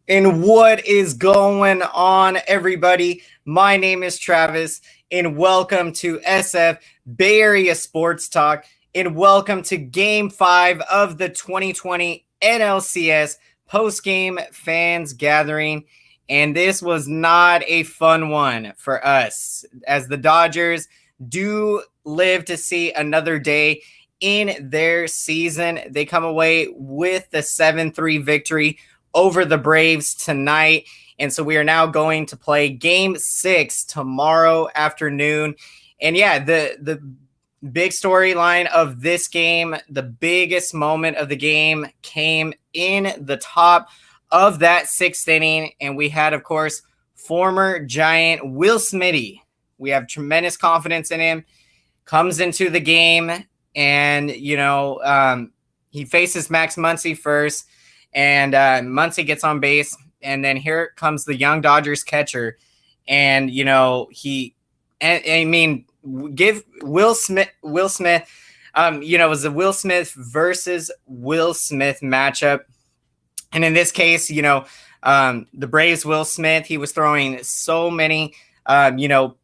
And what is going on, everybody? My name is Travis, and welcome to SF Bay Area Sports Talk, and welcome to Game 5 of the 2020 NLCS Postgame Fans Gathering. And this was not a fun one for us, as the Dodgers do live to see another day in their season. They come away with the 7-3 victory over the Braves tonight. And so we are now going to play game 6 tomorrow afternoon. And yeah, the big storyline of this game, the biggest moment of the game came in the top of that 6th inning. And we had, of course, former Giant Will Smitty. We have tremendous confidence in him. Comes into the game and, he faces Max Muncy first. And Muncy gets on base, and then here comes the young Dodgers catcher. And, give Will Smith, it was a Will Smith versus Will Smith matchup. And in this case, the Braves, Will Smith, he was throwing so many,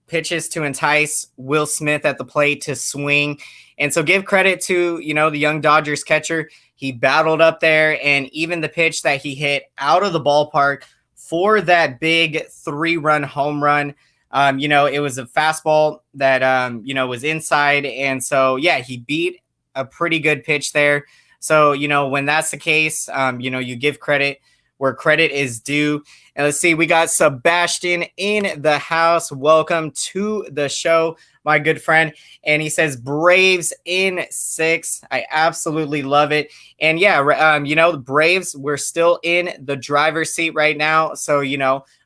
pitches to entice Will Smith at the plate to swing. And so give credit to, the young Dodgers catcher. He battled up there, and even the pitch that he hit out of the ballpark for that big 3-run home run, it was a fastball that, was inside. And so, yeah, he beat a pretty good pitch there. So, when that's the case, you give credit where credit is due. And let's see, we got Sebastian in the house. Welcome to the show, my good friend. And he says Braves in 6. I absolutely love it. And yeah, the Braves, we're still in the driver's seat right now. So,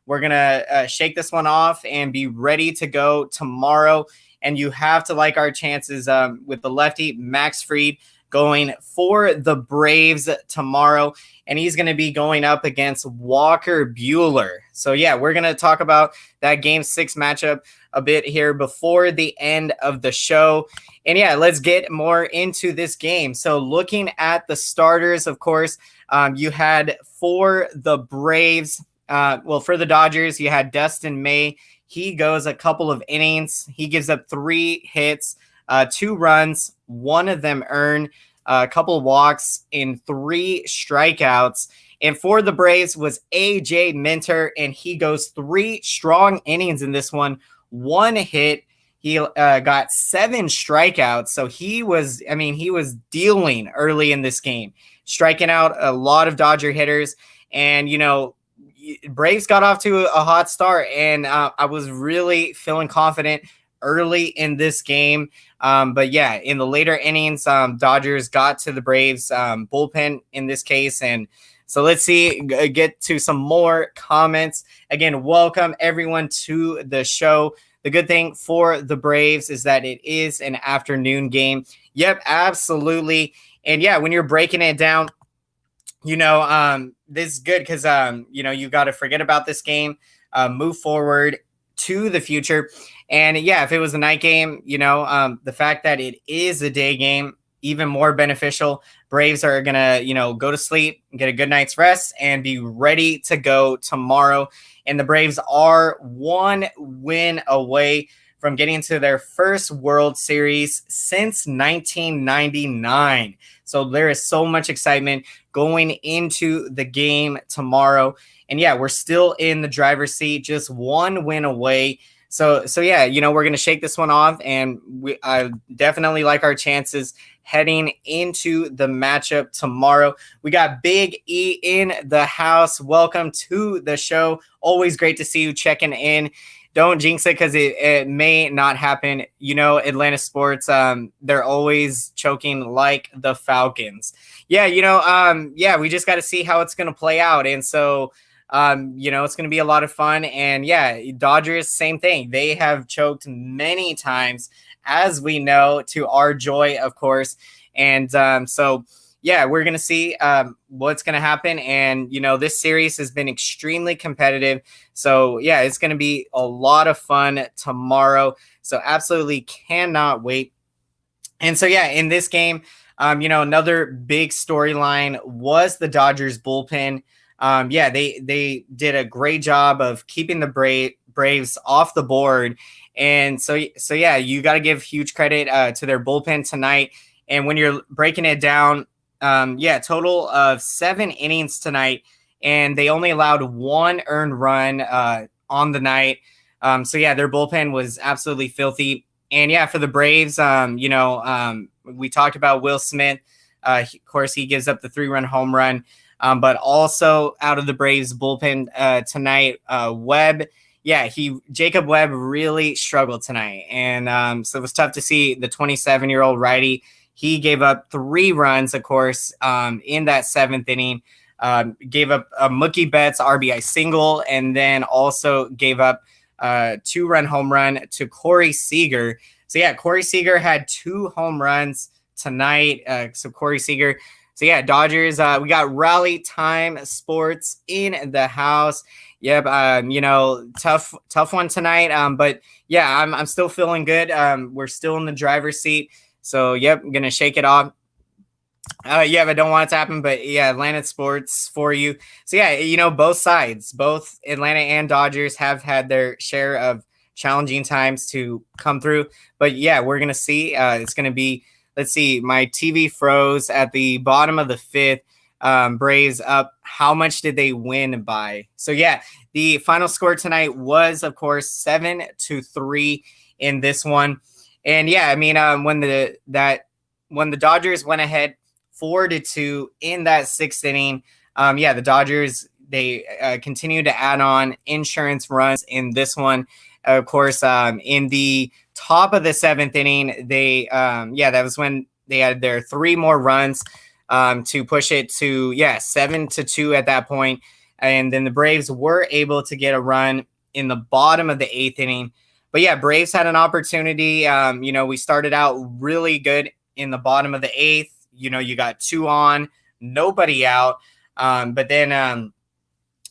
we're going to shake this one off and be ready to go tomorrow. And you have to like our chances with the lefty, Max Fried, going for the Braves tomorrow. And he's going to be going up against Walker Buehler. So, yeah, we're going to talk about that Game 6 matchup a bit here before the end of the show. And, yeah, let's get more into this game. So, looking at the starters, of course, you had for the Braves, for the Dodgers, you had Dustin May. He goes a couple of innings. He gives up 3 hits, 2 runs, 1 of them earned, a couple of walks, and 3 strikeouts. And for the Braves was AJ Minter, and he goes 3 strong innings in this one, 1 hit. He got 7 strikeouts. So he was dealing early in this game, striking out a lot of Dodger hitters. And, Braves got off to a hot start, and I was really feeling confident early in this game. But yeah, in the later innings, Dodgers got to the Braves bullpen in this case. And so let's get to some more comments. Again, welcome everyone to the show. The good thing for the Braves is that it is an afternoon game. Yep, absolutely. And yeah, when you're breaking it down, this is good because, you got to forget about this game, move forward to the future. And yeah, if it was a night game, the fact that it is a day game, even more beneficial. Braves are going to, go to sleep, get a good night's rest, and be ready to go tomorrow. And the Braves are 1 win away from getting to their first World Series since 1999. So there is so much excitement going into the game tomorrow. And yeah, we're still in the driver's seat, just 1 win away. So yeah, we're going to shake this one off, and I definitely like our chances heading into the matchup tomorrow. We got Big E in the house. Welcome to the show. Always great to see you checking in. Don't jinx it because it may not happen. Atlanta sports, they're always choking like the Falcons. Yeah, we just got to see how it's going to play out. And so, it's going to be a lot of fun. And yeah, Dodgers, same thing. They have choked many times, as we know, to our joy, of course. And so, yeah, we're going to see what's going to happen. And, this series has been extremely competitive. So, yeah, it's going to be a lot of fun tomorrow. So absolutely cannot wait. And so, yeah, in this game, another big storyline was the Dodgers bullpen. Yeah, they did a great job of keeping the Braves off the board. And so yeah, you got to give huge credit to their bullpen tonight. And when you're breaking it down, yeah, total of 7 innings tonight, and they only allowed 1 earned run on the night. So yeah, their bullpen was absolutely filthy. And yeah, for the Braves, we talked about Will Smith. Of course, he gives up the 3-run home run. But also out of the Braves bullpen tonight, Webb. Yeah, Jacob Webb really struggled tonight. And so it was tough to see the 27-year-old righty. He gave up 3 runs, of course, in that 7th inning. Gave up a Mookie Betts RBI single, and then also gave up a 2-run home run to Corey Seager. So yeah, Corey Seager had 2 home runs tonight. So Corey Seager. So yeah, Dodgers. We got Rally Time Sports in the house. Yep. Tough one tonight. But yeah, I'm still feeling good. We're still in the driver's seat. So yep, I'm gonna shake it off. Yeah, I don't want it to happen, but yeah, Atlanta sports for you. So yeah, both sides, both Atlanta and Dodgers have had their share of challenging times to come through. But yeah, we're gonna see. It's gonna be. Let's see. My TV froze at the bottom of the 5th. Braves up. How much did they win by? So yeah, the final score tonight was, of course, 7-3 in this one. And yeah, I mean, when the Dodgers went ahead 4-2 in that 6th inning, yeah, the Dodgers, they continue to add on insurance runs in this one. Of course, in the top of the 7th inning, that was when they had their 3 more runs to push it to 7-2 at that point. And then the Braves were able to get a run in the bottom of the 8th inning. But yeah, Braves had an opportunity. We started out really good in the bottom of the 8th. You got 2 on, nobody out. But then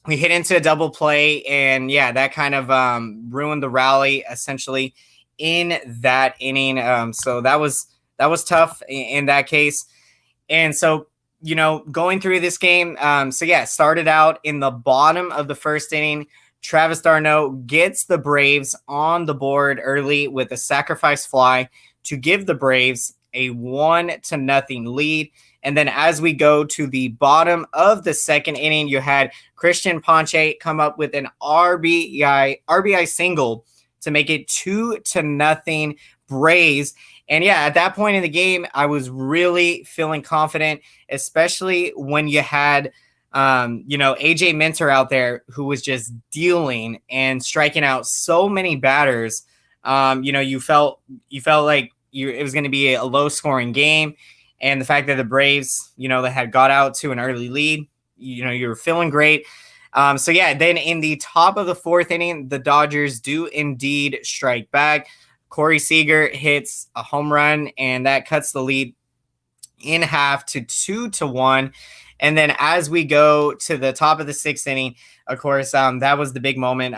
we hit into a double play, and yeah, that kind of ruined the rally essentially in that inning. So that was tough in that case. And so, going through this game, started out in the bottom of the 1st inning. Travis d'Arnaud gets the Braves on the board early with a sacrifice fly to give the Braves a 1-0 lead. And then as we go to the bottom of the 2nd inning, you had Christian Ponce come up with an RBI single to make it 2-0 Braves. And yeah, at that point in the game, I was really feeling confident, especially when you had, AJ Minter out there who was just dealing and striking out so many batters. You felt like it was going to be a low scoring game. And the fact that the Braves, they had got out to an early lead, you were feeling great. Then in the top of the 4th inning, the Dodgers do indeed strike back. Corey Seager hits a home run, and that cuts the lead in half to 2-1. And then as we go to the top of the 6th inning, of course, that was the big moment.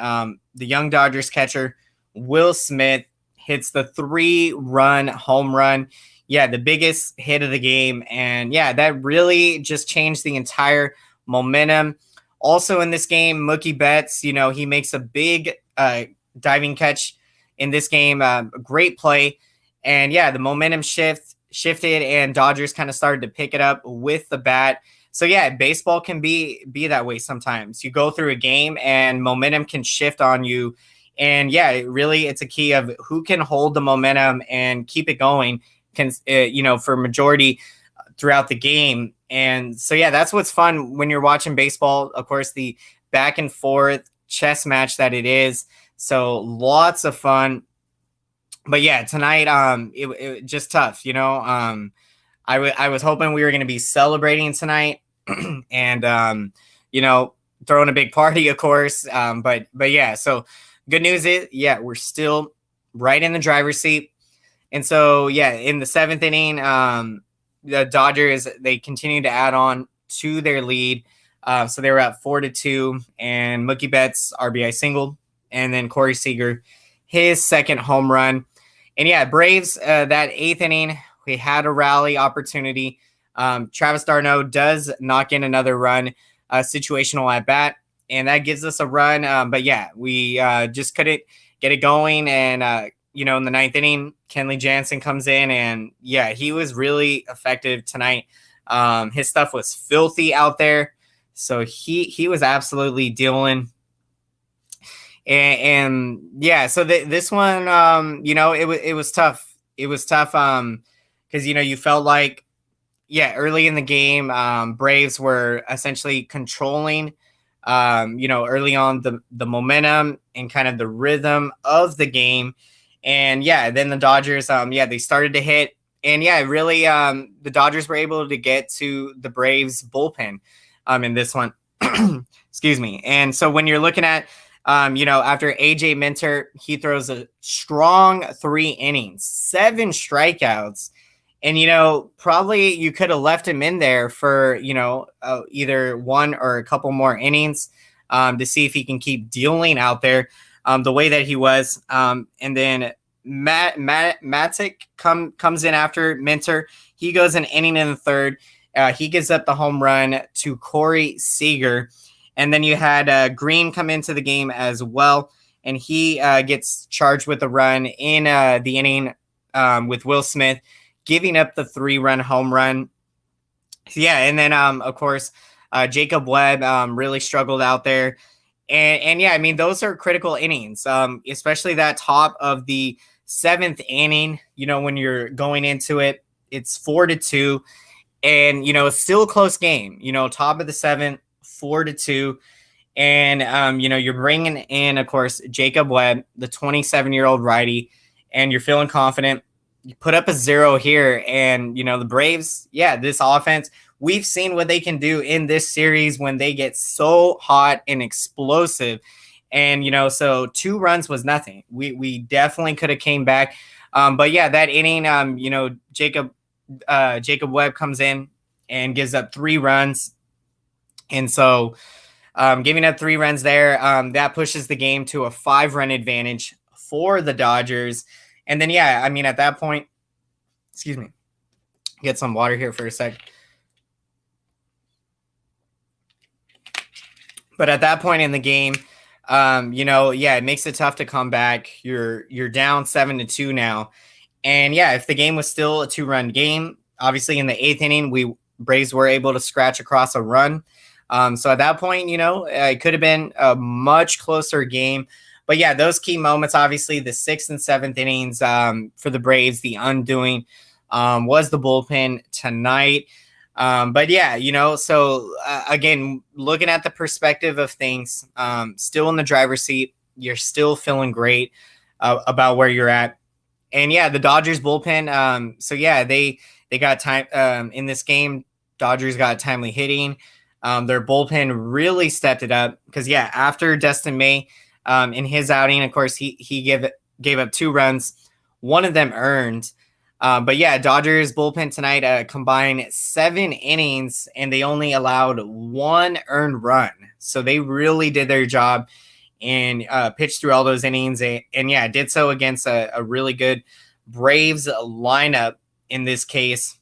The young Dodgers catcher, Will Smith, hits the 3-run home run. Yeah, the biggest hit of the game. And yeah, that really just changed the entire momentum. Also in this game, Mookie Betts, he makes a big diving catch in this game. Great play. And yeah, the momentum shifted, and Dodgers kind of started to pick it up with the bat. So yeah, baseball can be that way sometimes. You go through a game and momentum can shift on you. And yeah, it's a key of who can hold the momentum and keep it going, for majority throughout the game. And so, yeah, that's what's fun when you're watching baseball. Of course, the back and forth chess match that it is. So lots of fun. But yeah, tonight, it just tough, I was hoping we were going to be celebrating tonight and, throwing a big party, of course. But yeah, so good news is, yeah, we're still right in the driver's seat. And so, yeah, in the 7th inning, the Dodgers, they continue to add on to their lead. So they were at 4-2, and Mookie Betts RBI single, and then Corey Seager, his 2nd home run. And yeah, Braves, that 8th inning, we had a rally opportunity. Travis d'Arnaud does knock in another run, situational at bat, and that gives us a run. But yeah, we just couldn't get it going. And in the ninth inning, Kenley Jansen comes in, and yeah, he was really effective tonight. His stuff was filthy out there, so he was absolutely dealing. And yeah, so this one, it was tough. It was tough because you felt like, yeah, early in the game, Braves were essentially controlling, early on the momentum and kind of the rhythm of the game. And yeah, then the Dodgers, they started to hit. And yeah, really, the Dodgers were able to get to the Braves bullpen in this one. Excuse me. And so when you're looking at, after AJ Minter, he throws a strong 3 innings, 7 strikeouts. And, probably you could have left him in there for, either one or a couple more innings to see if he can keep dealing out there the way that he was. And then Matic comes in after Minter. He goes an inning in the third. He gives up the home run to Corey Seager. And then you had Green come into the game as well. And he gets charged with a run in the inning with Will Smith, giving up the 3-run home run. Yeah, and then, of course, Jacob Webb really struggled out there. And yeah, I mean, those are critical innings, especially that top of the 7th inning. When you're going into it, it's 4-2. And, it's still a close game. Top of the 7th, 4-2. And, you're bringing in, of course, Jacob Webb, the 27-year-old righty, and you're feeling confident. You put up a 0 here, and, the Braves, yeah, this offense, we've seen what they can do in this series when they get so hot and explosive. And, so 2 runs was nothing. We definitely could have came back. But yeah, that inning, Jacob Webb comes in and gives up 3 runs. And so giving up 3 runs there, that pushes the game to a 5-run advantage for the Dodgers. And then, yeah, I mean, at that point, excuse me, get some water here for a sec. But at that point in the game, it makes it tough to come back. You're down 7-2 now. And yeah, if the game was still a 2-run game, obviously in the 8th inning, Braves were able to scratch across a run. So at that point, it could have been a much closer game. But yeah, those key moments, obviously the 6th and 7th innings for the Braves, the undoing was the bullpen tonight. But yeah, so again, looking at the perspective of things, still in the driver's seat, you're still feeling great about where you're at. And yeah, the Dodgers bullpen. So yeah, they got time in this game. Dodgers got timely hitting. Their bullpen really stepped it up because yeah, after Dustin May in his outing, of course, he gave up 2 runs, one of them earned. But yeah, Dodgers bullpen tonight combined 7 innings, and they only allowed 1 earned run. So they really did their job and pitched through all those innings. And yeah, did so against a really good Braves lineup in this case.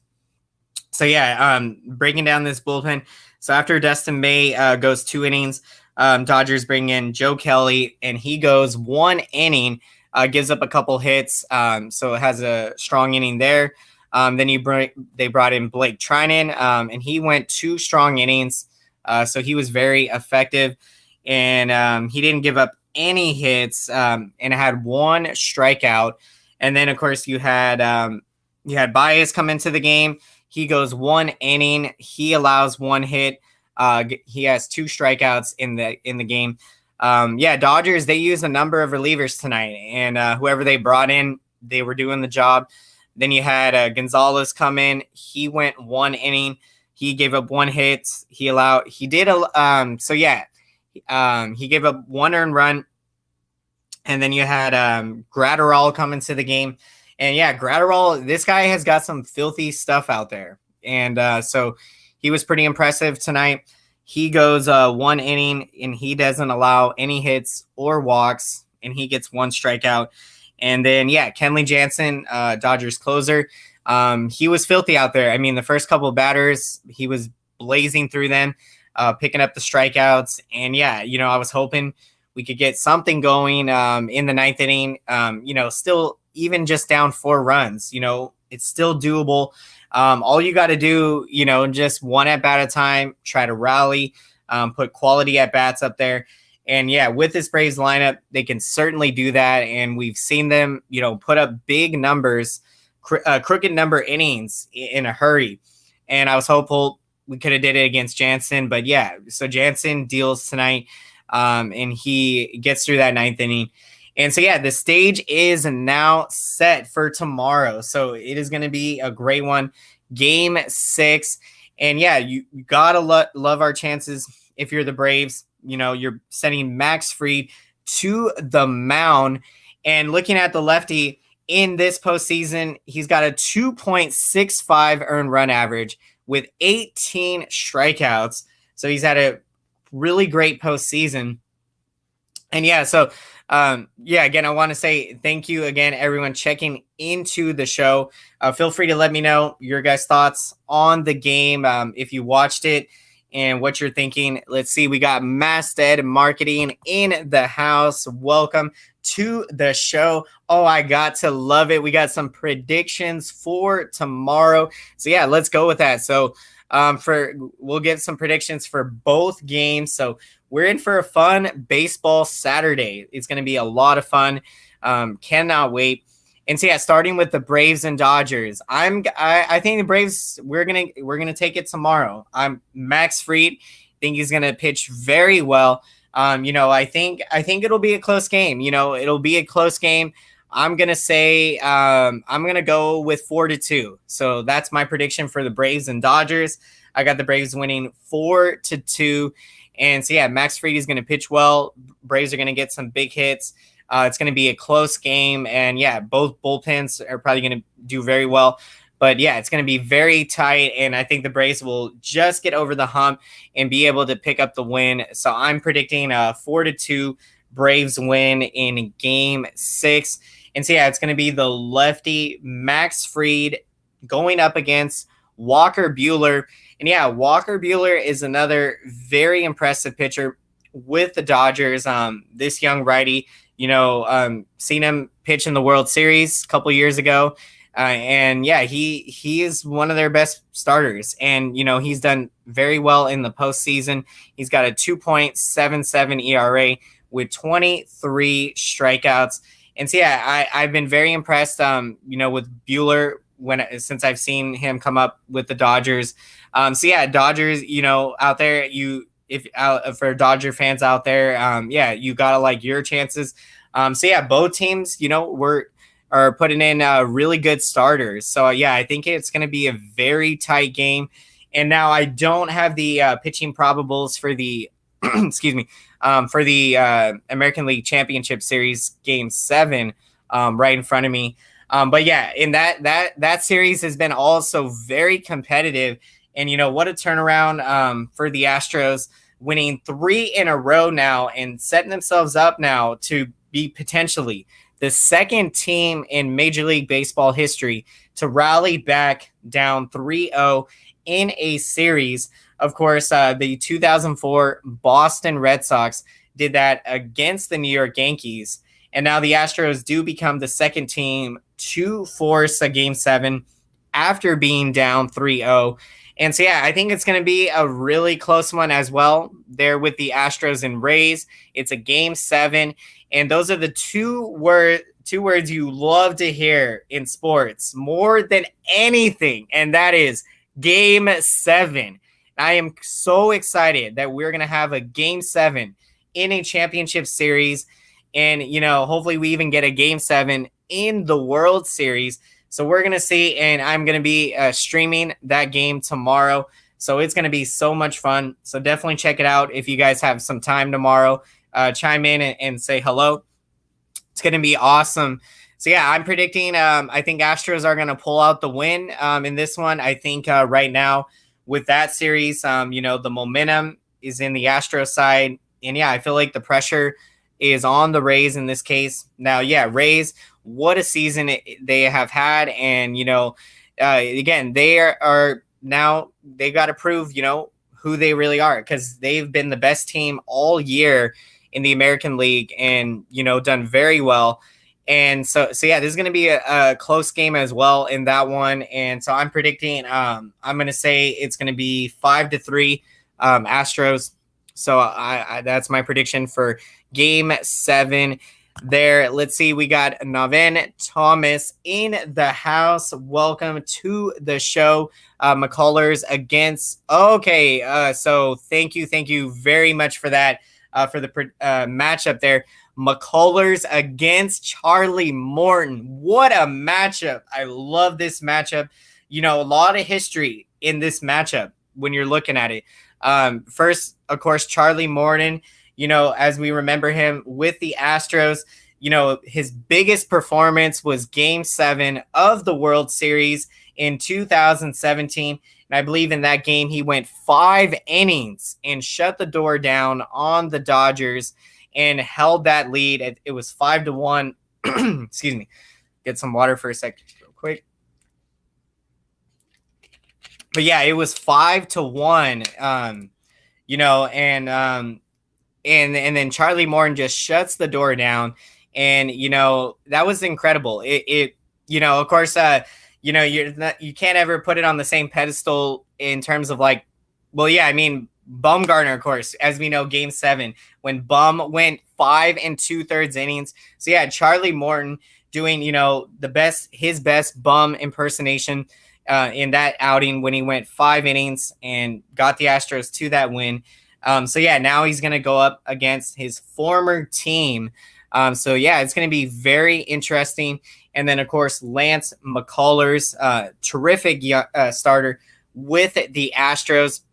So yeah, breaking down this bullpen. So after Dustin May goes 2 innings, Dodgers bring in Joe Kelly, and he goes 1 inning, gives up a couple hits. So it has a strong inning there. Then they brought in Blake Trinan, and he went 2 strong innings. So he was very effective, and he didn't give up any hits, and had 1 strikeout. And then of course you had Baez come into the game. He goes 1 inning. He allows 1 hit. He has 2 strikeouts in the game. Dodgers, they used a number of relievers tonight, and whoever they brought in, they were doing the job. Then you had Gonzalez come in. He went 1 inning. He gave up 1 hit. He gave up 1 earned run. And then you had Gratterall come into the game. And yeah, Gratterall, this guy has got some filthy stuff out there. And so he was pretty impressive tonight. He goes 1 inning, and he doesn't allow any hits or walks, and he gets 1 strikeout. And then, yeah, Kenley Jansen, Dodgers closer, he was filthy out there. I mean, the first couple of batters, he was blazing through them. picking up the strikeouts. And yeah, I was hoping we could get something going in the ninth inning. Still even just down 4 runs, it's still doable. All you got to do, just one at bat at a time, try to rally, put quality at bats up there. And yeah, with this Braves lineup, they can certainly do that. And we've seen them, put up big numbers, crooked number innings in a hurry. And I was hopeful we could have did it against Jansen. But yeah, so Jansen deals tonight, and he gets through that ninth inning. And so, yeah, the stage is now set for tomorrow. So it is going to be a great one. Game 6. And yeah, you got to love our chances if you're the Braves. You're sending Max Fried to the mound. And looking at the lefty in this postseason, he's got a 2.65 earned run average with 18 strikeouts. So he's had a really great postseason. And yeah, so again, I want to say thank you again, everyone checking into the show. Feel free to let me know your guys' thoughts on the game, if you watched it and what you're thinking. Let's see, we got Masted Marketing in the house. Welcome to the show. Oh, I got to love it. We got some predictions for tomorrow. So yeah, let's go with that. So we'll get some predictions for both games. So we're in for a fun baseball Saturday. It's going to be a lot of fun. Cannot wait. And so yeah, starting with the Braves and Dodgers, I think the Braves, we're gonna take it tomorrow. I'm Max Fried. Think he's gonna pitch very well. I think it'll be a close game. It'll be a close game. I'm gonna say I'm gonna go with 4-2. So that's my prediction for the Braves and Dodgers. I got the Braves winning 4-2. And so yeah, Max Fried is gonna pitch well. Braves are gonna get some big hits. It's going to be a close game. And yeah, both bullpens are probably going to do very well. But yeah, it's going to be very tight. And I think the Braves will just get over the hump and be able to pick up the win. So I'm predicting a 4-2 Braves win in game 6. And so yeah, it's going to be the lefty Max Fried going up against Walker Buehler. And yeah, Walker Buehler is another very impressive pitcher with the Dodgers. This young righty, seen him pitch in the World Series a couple years ago. And yeah, he is one of their best starters. And, he's done very well in the postseason. He's got a 2.77 ERA with 23 strikeouts. And so, yeah, I've been very impressed, with Buehler since I've seen him come up with the Dodgers. So yeah, Dodgers, out there, for Dodger fans out there, you gotta like your chances. So yeah, both teams, are putting in really good starters. So yeah, I think it's going to be a very tight game. And now I don't have the pitching probables for the for the American League Championship Series Game 7 right in front of me. But yeah, in that series has been also very competitive. And what a turnaround for the Astros, winning 3 in a row now and setting themselves up now to be potentially the second team in Major League Baseball history to rally back down 3-0 in a series. Of course, the 2004 Boston Red Sox did that against the New York Yankees. And now the Astros do become the second team to force a Game 7 after being down 3-0. And so, yeah, I think it's going to be a really close one as well there with the Astros and Rays. It's a Game 7. And those are the two words you love to hear in sports more than anything. And that is Game 7. I am so excited that we're going to have a Game 7 in a championship series. And, hopefully we even get a Game 7 in the World Series. So we're going to see, and I'm going to be streaming that game tomorrow. So it's going to be so much fun. So definitely check it out if you guys have some time tomorrow. Chime in and say hello. It's going to be awesome. So yeah, I'm predicting, I think Astros are going to pull out the win in this one. I think right now with that series, the momentum is in the Astros side. And yeah, I feel like the pressure is on the Rays in this case. Now, yeah, Rays, what a season they have had. And, again, they are now, they got to prove, who they really are, because they've been the best team all year in the American League and, done very well. And so yeah, this is going to be a close game as well in that one. And so I'm predicting, I'm going to say it's going to be 5-3 Astros. So I that's my prediction for Game 7 there. Let's see. We got Navin Thomas in the house. Welcome to the show. McCullers against. Okay. So thank you very much for that, for the matchup there. McCullers against Charlie Morton. What a matchup. I love this matchup. A lot of history in this matchup when you're looking at it. First, of course, Charlie Morton, as we remember him with the Astros, his biggest performance was Game 7 of the World Series in 2017. And I believe in that game, he went 5 innings and shut the door down on the Dodgers and held that lead. It was 5-1. Excuse me. Get some water for a second real quick. But yeah, it was 5-1, and then Charlie Morton just shuts the door down. And, that was incredible. Of course, you can't ever put it on the same pedestal in terms of like, well, yeah, I mean, Bumgarner, of course, as we know, Game 7, when Bum went 5 2/3 innings. So yeah, Charlie Morton doing, his best Bum impersonation in that outing when he went 5 innings and got the Astros to that win. So yeah, now he's going to go up against his former team. So yeah, it's going to be very interesting. And then of course, Lance McCullers, terrific starter with the Astros.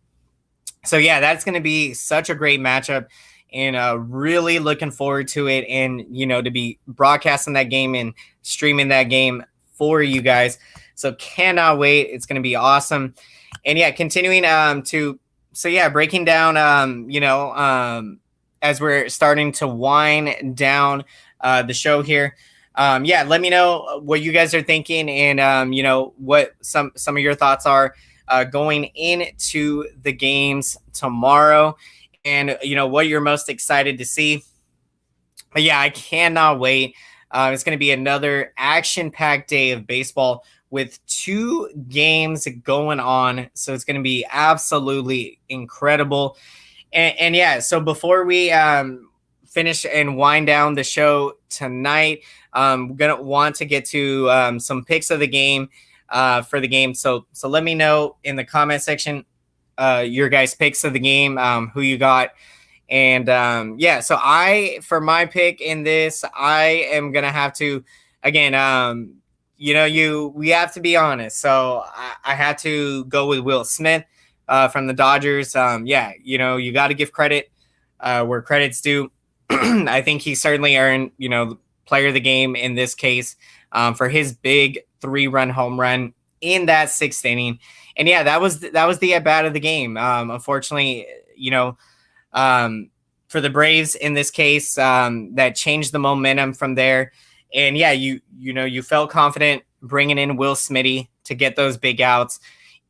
So yeah, that's going to be such a great matchup, and really looking forward to it, and to be broadcasting that game and streaming that game for you guys. So cannot wait. It's going to be awesome. And yeah, continuing breaking down as we're starting to wind down the show here. Let me know what you guys are thinking, and what some of your thoughts are going into the games tomorrow, and what you're most excited to see. But yeah, I cannot wait. It's going to be another action-packed day of baseball with 2 games going on, so it's going to be absolutely incredible. And yeah, so before we finish and wind down the show tonight, I'm gonna want to get to some picks of the game for the game. So let me know in the comment section your guys' picks of the game, who you got. And so for my pick in this, I am gonna have to, again, we have to be honest. So I had to go with Will Smith from the Dodgers. You got to give credit where credit's due. I think he certainly earned, player of the game in this case, for his big 3-run home run in that 6th inning. And yeah, that was the at bat of the game. Unfortunately, for the Braves in this case, that changed the momentum from there. And yeah, you felt confident bringing in Will Smitty to get those big outs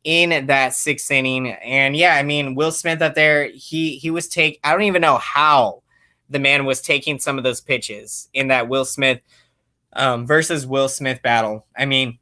in that 6th inning. And yeah, I mean, Will Smith up there, he was I don't even know how the man was taking some of those pitches in that Will Smith versus Will Smith battle. I mean,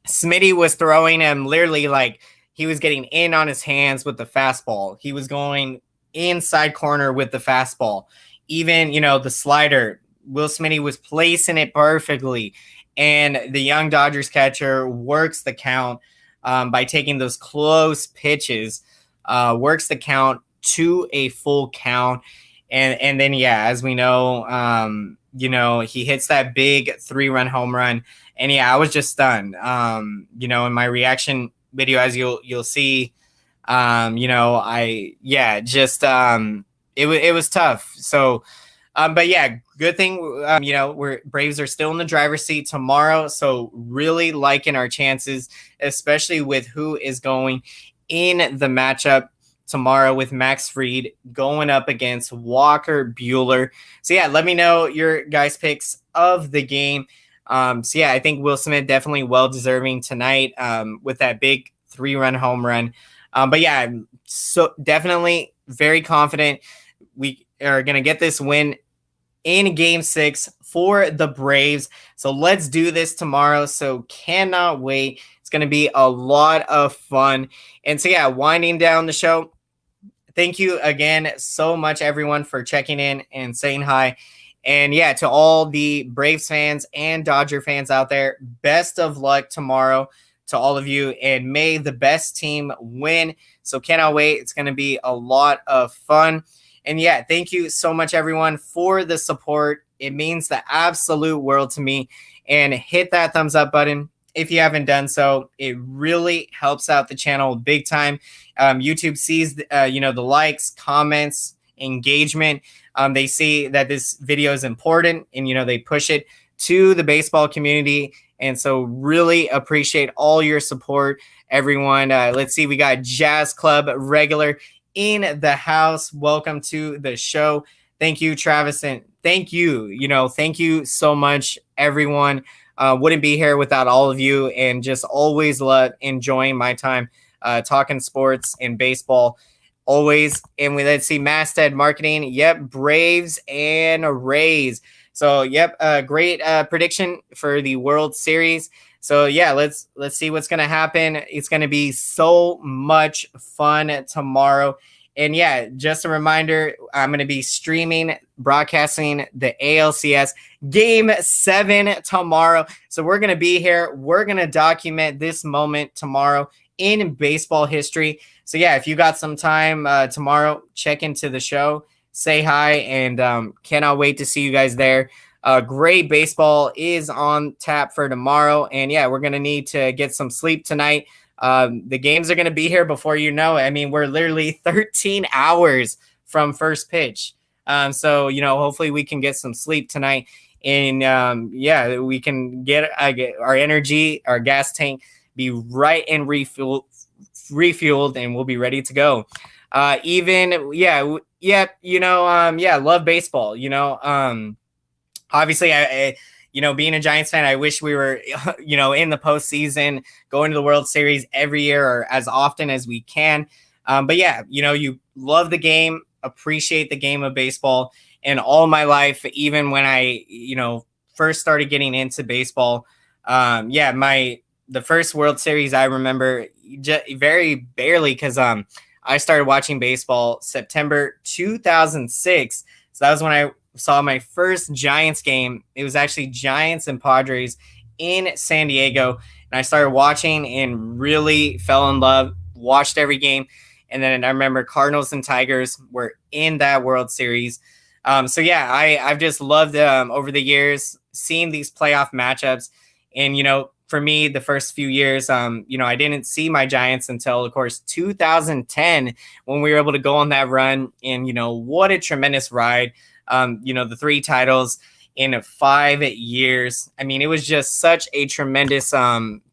Smitty was throwing him literally like he was getting in on his hands with the fastball. He was going inside corner with the fastball. Even, the slider, Will Smitty was placing it perfectly. And the young Dodgers catcher works the count by taking those close pitches, works the count to a full count. And then, yeah, as we know, he hits that big 3-run home run. And yeah, I was just stunned. In my reaction video, as you'll see, it was tough. So, but yeah, good thing, Braves are still in the driver's seat tomorrow. So really liking our chances, especially with who is going in the matchup tomorrow with Max Fried going up against Walker Buehler. So yeah, let me know your guys' picks of the game. I think Will Smith definitely well deserving tonight with that big 3-run home run. But yeah, I'm so definitely very confident we are going to get this win in game 6 for the Braves. So let's do this tomorrow. So cannot wait. It's going to be a lot of fun. And so, yeah, winding down the show. Thank you again so much, everyone, for checking in and saying hi. And yeah, to all the Braves fans and Dodger fans out there, best of luck tomorrow to all of you. And may the best team win. So cannot wait. It's going to be a lot of fun. And yeah, thank you so much, everyone, for the support. It means the absolute world to me. And hit that thumbs up button if you haven't done so. It really helps out the channel big time. YouTube sees, the likes, comments, engagement. They see that this video is important, and, they push it to the baseball community. And so really appreciate all your support, everyone. Let's see. We got Jazz Club regular in the house. Welcome to the show. Thank you, Travis. And thank you. Thank you so much, everyone. Wouldn't be here without all of you, and just always love enjoying my time talking sports and baseball. Always. And let's see, Masthead Marketing. Yep, Braves and Rays. So, yep, great prediction for the World Series. So, yeah, let's see what's going to happen. It's going to be so much fun tomorrow. And, yeah, just a reminder, I'm going to be broadcasting the ALCS Game 7 tomorrow. So we're going to be here. We're going to document this moment tomorrow in baseball history. So, yeah, if you got some time tomorrow, check into the show, say hi, and cannot wait to see you guys there. Great baseball is on tap for tomorrow. And, yeah, we're going to need to get some sleep tonight. The games are going to be here before you know it. I mean, we're literally 13 hours from first pitch. So, hopefully we can get some sleep tonight. And, we can get our energy, our gas tank, be right and refueled, and we'll be ready to go. Love baseball. Obviously, I being a Giants fan, I wish we were, in the postseason, going to the World Series every year or as often as we can. But yeah, you love the game, appreciate the game of baseball. And all my life, even when I, first started getting into baseball, the first World Series I remember very barely, because I started watching baseball September 2006. So that was when I saw my first Giants game. It was actually Giants and Padres in San Diego. And I started watching and really fell in love, watched every game. And then I remember Cardinals and Tigers were in that World Series. I've just loved over the years seeing these playoff matchups. And, for me, the first few years, I didn't see my Giants until, of course, 2010, when we were able to go on that run. And, what a tremendous ride. The 3 titles in 5 years. I mean, it was just such a tremendous time,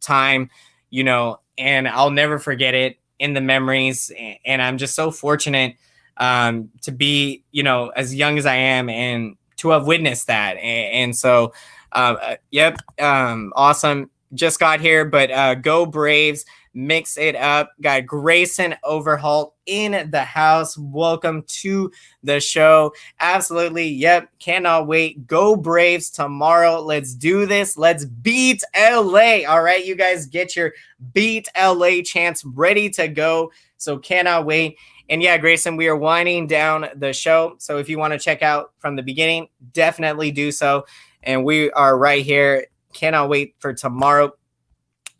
and I'll never forget it in the memories. And I'm just so fortunate to be, as young as I am and to have witnessed that. And so, awesome. Just got here, but go Braves. Mix it up. Got Grayson Overhaul in the house. Welcome to the show. Absolutely. Yep. Cannot wait. Go Braves tomorrow. Let's do this. Let's beat LA. All right. You guys get your beat LA chants ready to go. So cannot wait. And yeah, Grayson, we are winding down the show. So if you want to check out from the beginning, definitely do so. And we are right here. Cannot wait for tomorrow.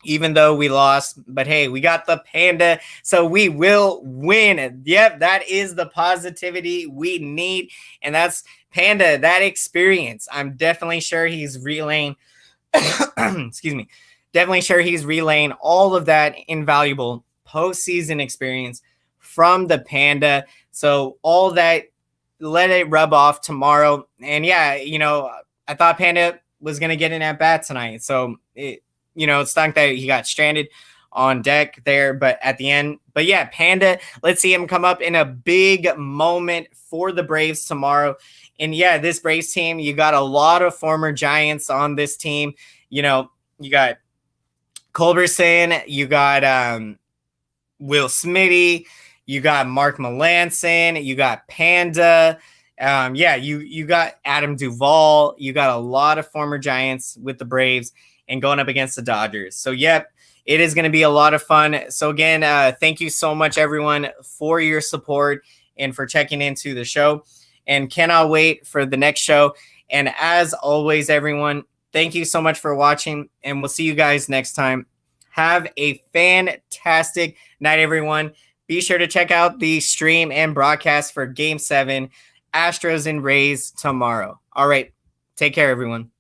Even though we lost, but hey, we got the Panda, so we will win. Yep, that is the positivity we need, and that's Panda, that experience. I'm definitely sure he's relaying, excuse me, definitely sure he's relaying all of that invaluable postseason experience from the Panda. So all that, let it rub off tomorrow. And yeah, I thought Panda was going to get an at-bat tonight, so it stunk that he got stranded on deck there, but at the end. But yeah, Panda, let's see him come up in a big moment for the Braves tomorrow. And yeah, this Braves team, you got a lot of former Giants on this team. You got Culberson, you got Will Smitty, you got Mark Melanson, you got Panda. You got Adam Duvall. You got a lot of former Giants with the Braves and going up against the Dodgers. So, yep, it is going to be a lot of fun. So, again, thank you so much, everyone, for your support and for checking into the show. And cannot wait for the next show. And as always, everyone, thank you so much for watching, and we'll see you guys next time. Have a fantastic night, everyone. Be sure to check out the stream and broadcast for Game 7, Astros and Rays tomorrow. All right. Take care, everyone.